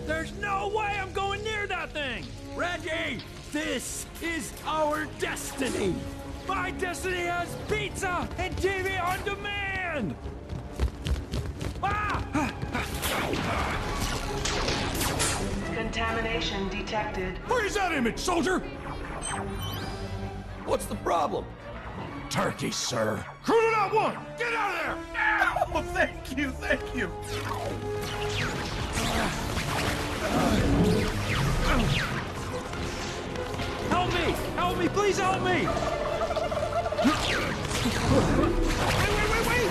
There's no way I'm going near that thing! Reggie, this is our destiny! My destiny has pizza and TV on demand! Ah! Contamination detected. Freeze that image, soldier! What's the problem? Turkey, sir. Chrononaut 1, get out of there! Oh, thank you, thank you. Help me, please help me! Wait!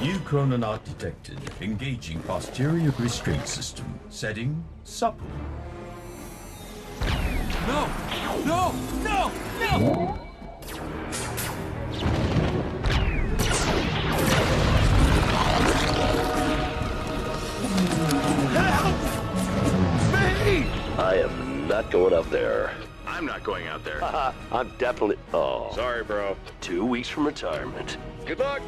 New chrononaut detected. Engaging posterior restraint system. Setting supple. No! I am not going up there. I'm not going out there. I'm definitely... Oh. Sorry, bro. 2 weeks from retirement. Good luck.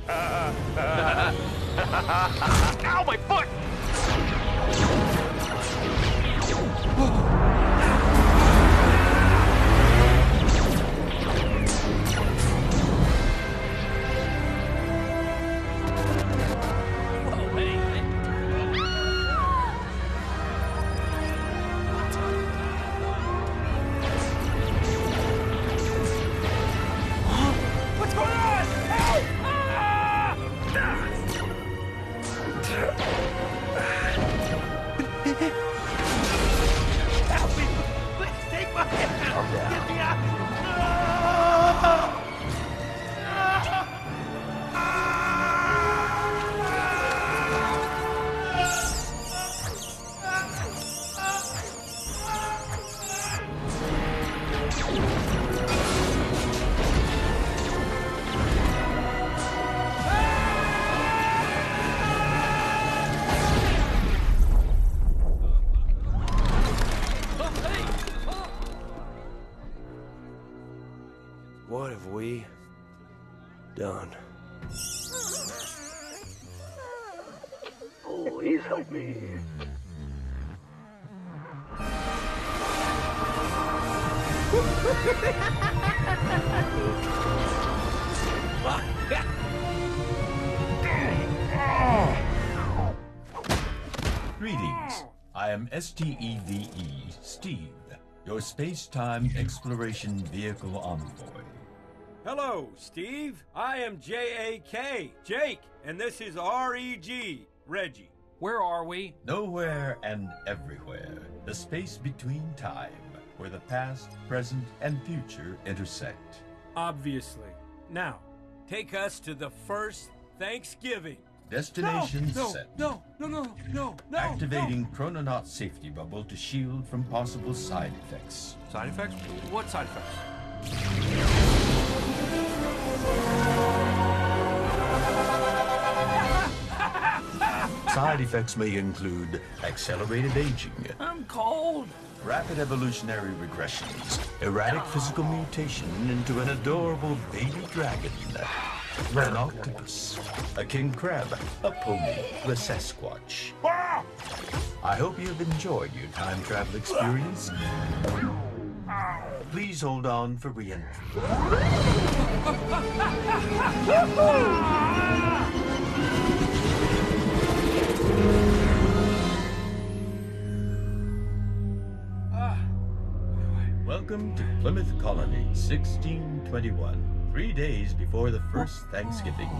Ow, my foot! What's going on? Help! Help me! Please take my hand! Get me out! What have we done? Please help me. Greetings. I am STEVE, Steve, your space-time exploration vehicle envoy. Hello, Steve. I am JAK, Jake, and this is REG, Reggie. Where are we? Nowhere and everywhere. The space between time, where the past, present, and future intersect. Obviously. Now, take us to the first Thanksgiving. Destination set. No. Activating chrononaut safety bubble to shield from possible side effects. Side effects? What side effects? Side effects may include accelerated aging, I'm cold. rapid evolutionary regressions, erratic physical mutation into an adorable baby dragon, an octopus, a king crab, a pony, a Sasquatch. I hope you have enjoyed your time travel experience. Please hold on for re-entry. Welcome to Plymouth Colony, 1621. 3 days before the first Thanksgiving.